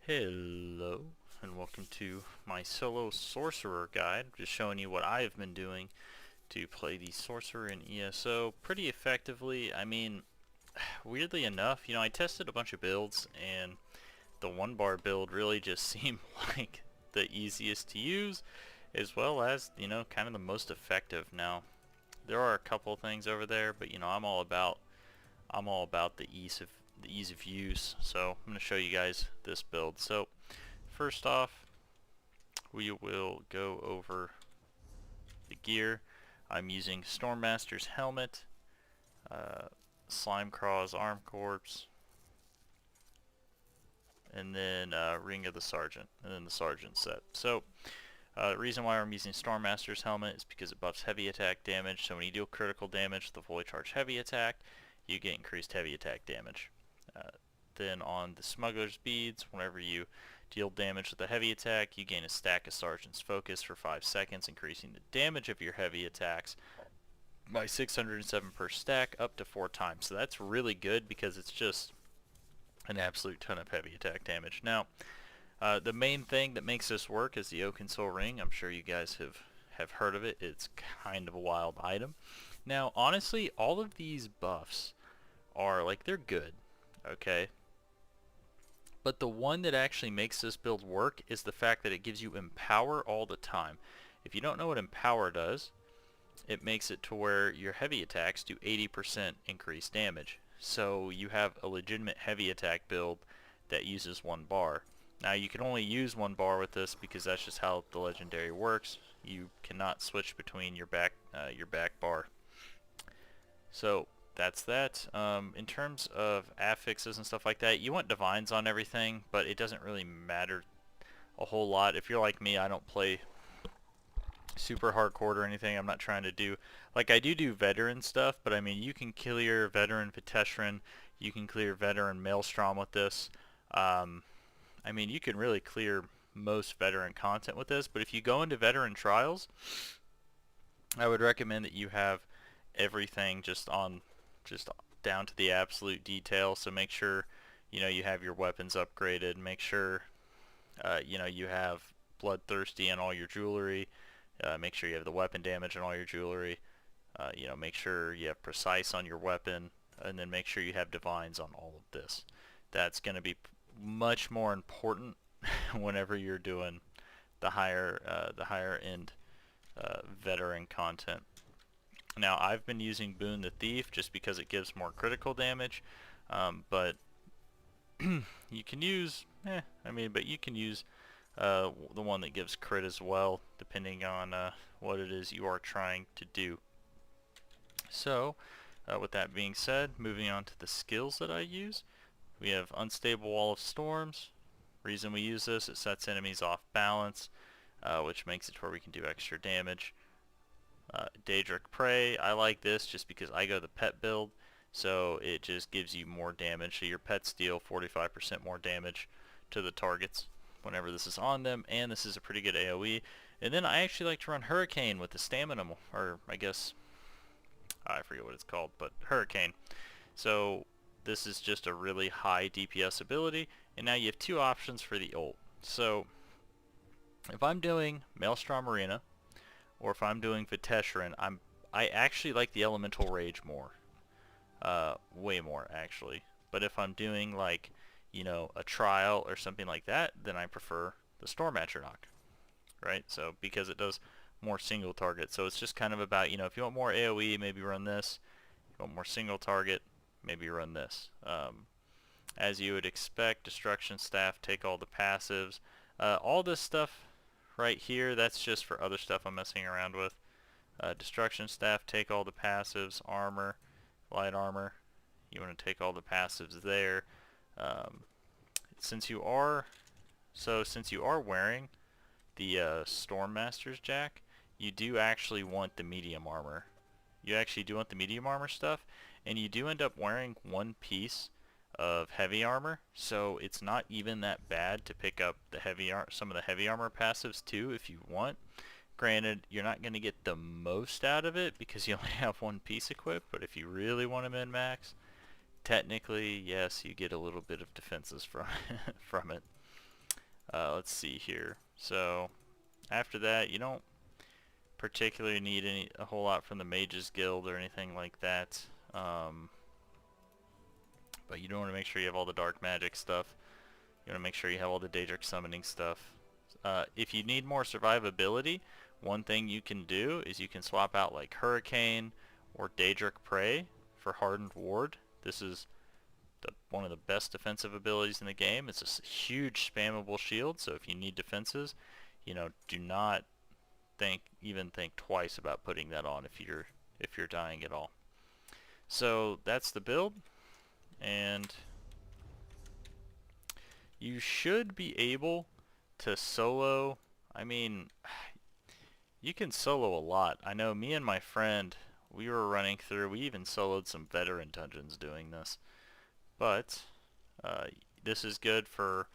Hello, and welcome to my solo Sorcerer guide. Just showing you what I've been doing to play the Sorcerer in ESO pretty effectively. I mean, weirdly enough, I tested a bunch of builds, and the one bar build really just seemed like the easiest to use, as well as, kind of the most effective. Now, there are a couple things over there, but I'm all about the ease of use. So I'm going to show you guys this build. So first off, we will go over the gear. I'm using Stormmaster's helmet, Slimecraw's arm corpse, and then Ring of the Sergeant, and then the Sergeant set. So the reason why I'm using Stormmaster's helmet is because it buffs heavy attack damage. So when you deal critical damage with a fully charged heavy attack, you get increased heavy attack damage. Then on the Smuggler's Beads, whenever you deal damage with a heavy attack, you gain a stack of Sergeant's Focus for 5 seconds, increasing the damage of your heavy attacks by 607 per stack up to 4 times. So that's really good because it's just an absolute ton of heavy attack damage. Now, the main thing that makes this work is the Oakensoul ring. I'm sure you guys have heard of it. It's kind of a wild item. Now, honestly, all of these buffs are, they're good, okay? But the one that actually makes this build work is the fact that it gives you Empower all the time. If you don't know what Empower does, it makes it to where your heavy attacks do 80% increased damage. So you have a legitimate heavy attack build that uses one bar. Now you can only use one bar with this because that's just how the legendary works. You cannot switch between your back bar. So that's that. In terms of affixes and stuff like that, you want divines on everything, but it doesn't really matter a whole lot. If you're like me, I don't play super hardcore or anything. I'm not trying to do, I do veteran stuff, but I mean, you can clear veteran Veteran, you can clear veteran Maelstrom with this. I mean, you can really clear most veteran content with this, but if you go into veteran trials, I would recommend that you have everything just down to the absolute detail. So make sure you have your weapons upgraded. Make sure you have bloodthirsty in all your jewelry. Make sure you have the weapon damage in all your jewelry. Make sure you have precise on your weapon, and then make sure you have divines on all of this. That's going to be much more important whenever you're doing the higher end veteran content. Now, I've been using Boon the Thief just because it gives more critical damage, but you can use, but you can use the one that gives crit as well, depending on what it is you are trying to do. So, with that being said, moving on to the skills that I use, we have Unstable Wall of Storms. Reason we use this, it sets enemies off balance, which makes it to where we can do extra damage. Daedric Prey, I like this just because I go the pet build, so it just gives you more damage. So your pets deal 45% more damage to the targets whenever this is on them, and this is a pretty good AoE. And then I actually like to run Hurricane with the stamina, or I guess, I forget what it's called, but Hurricane. So this is just a really high DPS ability, and now you have two options for the ult. So if I'm doing Maelstrom Arena, or if I'm doing Veteran, I actually like the Elemental Rage more. Way more, actually. But if I'm doing, a trial or something like that, then I prefer the Storm Atronach. Right? So, because it does more single target. So it's just kind of about, if you want more AoE, maybe run this. If you want more single target, maybe run this. As you would expect, Destruction Staff, take all the passives. All this stuff right here, that's just for other stuff I'm messing around with. Destruction Staff, take all the passives. Armor, light armor, you want to take all the passives there. Since you are wearing the Stormmaster's Jack, you do actually want the medium armor. You actually do want the medium armor stuff, and you do end up wearing one piece of heavy armor, so it's not even that bad to pick up the some of the heavy armor passives too if you want. Granted, you're not going to get the most out of it because you only have one piece equipped, but if you really want to min-max, technically, yes, you get a little bit of defenses from from it. Let's see here. So after that, you don't particularly need a whole lot from the Mages Guild or anything like that. But you do want to make sure you have all the dark magic stuff. You want to make sure you have all the Daedric summoning stuff. If you need more survivability, one thing you can do is you can swap out like Hurricane or Daedric Prey for Hardened Ward. This is one of the best defensive abilities in the game. It's a huge spammable shield, so if you need defenses, do not even think twice about putting that on if you're dying at all. So that's the build, and you should be able to solo. I mean, you can solo a lot. I know me and my friend, we were running through, we even soloed some veteran dungeons doing this. But this is good for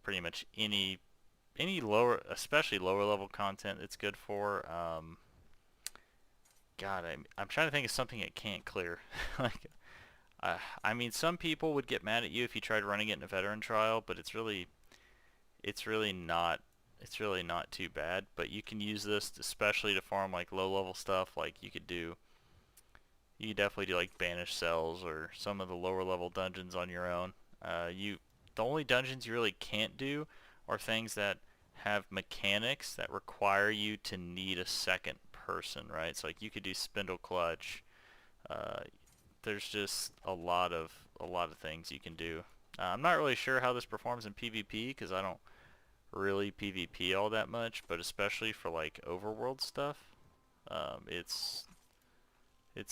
pretty much any lower, especially lower level content. It's good for. God, I'm trying to think of something it can't clear. Like, I mean, some people would get mad at you if you tried running it in a veteran trial, but it's really not. It's really not too bad. But you can use this especially to farm like low level stuff. Like you could definitely do like banished cells or some of the lower level dungeons on your own. The only dungeons you really can't do are things that have mechanics that require you to need a second person, right? So like you could do Spindle Clutch. There's just a lot of things you can do. I'm not really sure how this performs in PvP because I don't really PvP all that much, but especially for like overworld stuff, it's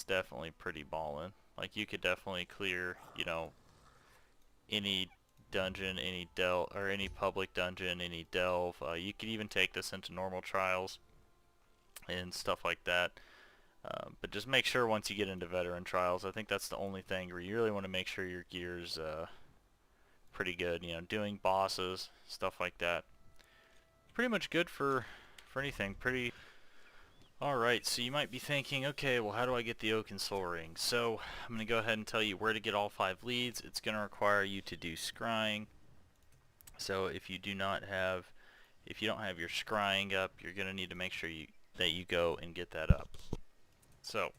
definitely pretty ballin'. Like you could definitely clear, any dungeon, any delve, or any public dungeon, any delve. You could even take this into normal trials and stuff like that. But just make sure once you get into veteran trials, I think that's the only thing where you really want to make sure your gear's pretty good. Doing bosses, stuff like that. Pretty much good for anything. Alright, so you might be thinking, okay, well how do I get the Oakensoul ring? So, I'm going to go ahead and tell you where to get all 5 leads. It's going to require you to do scrying. So if you don't have your scrying up, you're going to need to make sure that you go and get that up. So,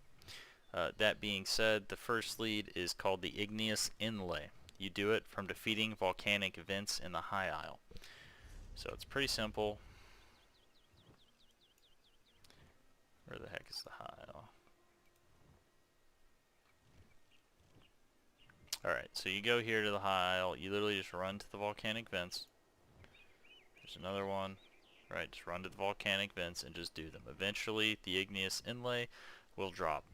that being said, the first lead is called the Igneous Inlay. You do it from defeating volcanic vents in the High Isle. So it's pretty simple. Where the heck is the High Isle? Alright, so you go here to the High Isle. You literally just run to the volcanic vents. There's another one. Right, just run to the volcanic vents and just do them. Eventually, the Igneous Inlay will drop.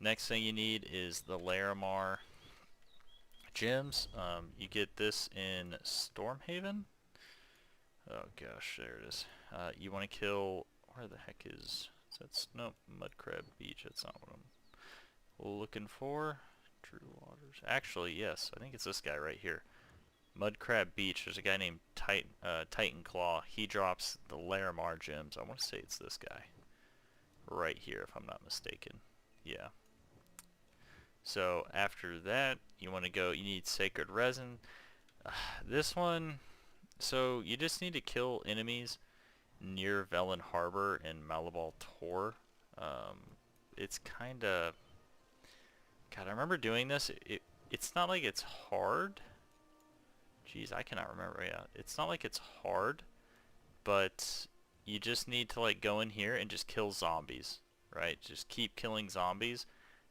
Next thing you need is the Larimar gems. You get this in Stormhaven. Oh gosh, there it is. You want to kill, where the heck is that? Nope, Mudcrab Beach. That's not what I'm looking for. True Waters. Actually, yes, I think it's this guy right here. Mudcrab Beach. There's a guy named Titan Claw. He drops the Larimar gems. I want to say it's this guy right here, if I'm not mistaken. Yeah. So after that, you want to go. You need Sacred Resin. This one. So you just need to kill enemies near Velen Harbor and Malabal Tor. It's kind of... God, I remember doing this. It's not like it's hard. Jeez, I cannot remember. Yeah, it's not like it's hard, but you just need to like go in here and just kill zombies, right? Just keep killing zombies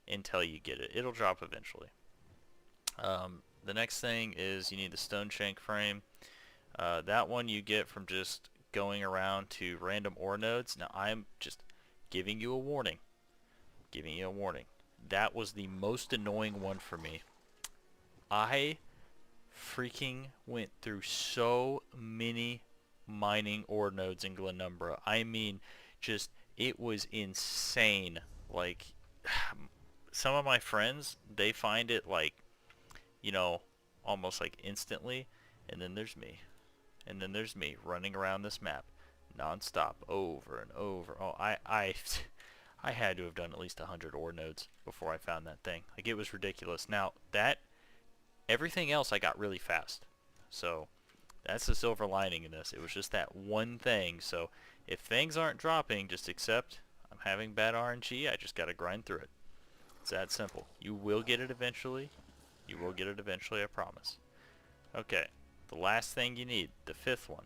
until you get it. It'll drop eventually. The next thing is you need the Stone Shank Frame. That one you get from just going around to random ore nodes. Now I'm just giving you a warning. That was the most annoying one for me. I freaking went through so many mining ore nodes in Glenumbra. I mean, just, it was insane. Like, some of my friends, they find it like, almost like instantly, and then there's me. And then there's me running around this map non-stop over and over. Oh, I had to have done at least 100 ore nodes before I found that thing. Like, it was ridiculous. Now, everything else I got really fast. So, That's the silver lining in this. It was just that one thing. So if things aren't dropping, just accept I'm having bad RNG. I just got to grind through it. It's that simple. You will get it eventually. You will get it eventually, I promise. Okay, the last thing you need, the fifth one,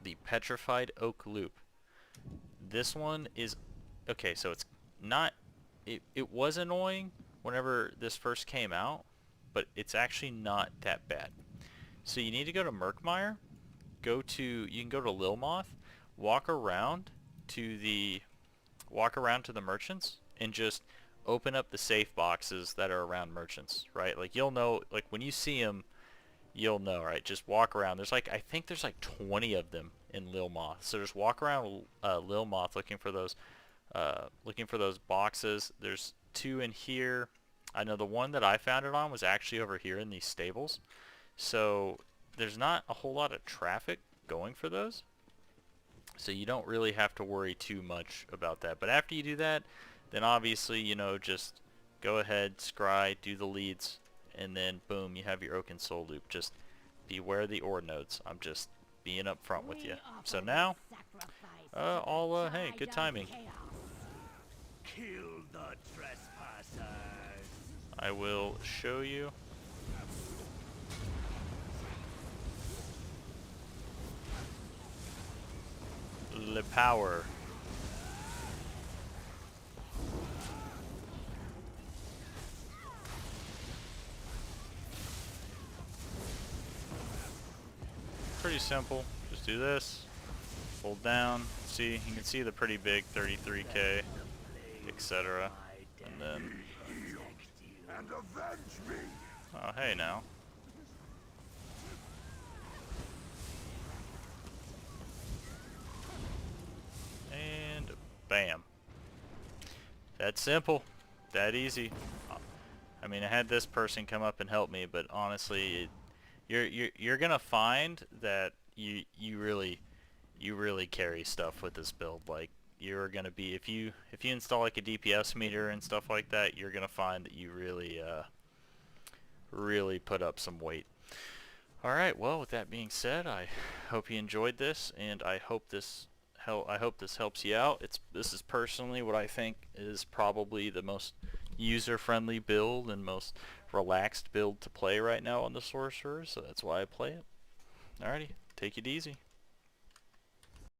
the petrified oak loop. This one is, okay, so it's not, it was annoying whenever this first came out, but it's actually not that bad. So you need to go to Murkmire, you can go to Lilmoth, walk around to the merchants, and just open up the safe boxes that are around merchants, right? Like you'll know, like when you see them, you'll know, right? Just walk around. There's like, I think there's like 20 of them in Lilmoth. So just walk around Lilmoth looking for those boxes. There's 2 in here. I know the one that I found it on was actually over here in these stables. So there's not a whole lot of traffic going for those. So you don't really have to worry too much about that. But after you do that, then obviously, you know, just go ahead, scry, do the leads, and then boom, you have your Oakensoul loop. Just beware the ore nodes. I'm just being up front with you. So now, hey, good timing. Kill the trespassers. I will show you. The power. Pretty simple. Just do this. Hold down. See, you can see the pretty big 33k, etc. And then, oh hey now. And bam. That simple. That easy. I mean, I had this person come up and help me, but honestly, you're gonna find that you really carry stuff with this build. Like you're gonna be, if you install like a DPS meter and stuff like that, you're gonna find that you really put up some weight. Alright, well, with that being said, I hope you enjoyed this, and I hope this helps you out. This is personally what I think is probably the most user-friendly build and most relaxed build to play right now on the Sorcerer, so that's why I play it. Alrighty, take it easy.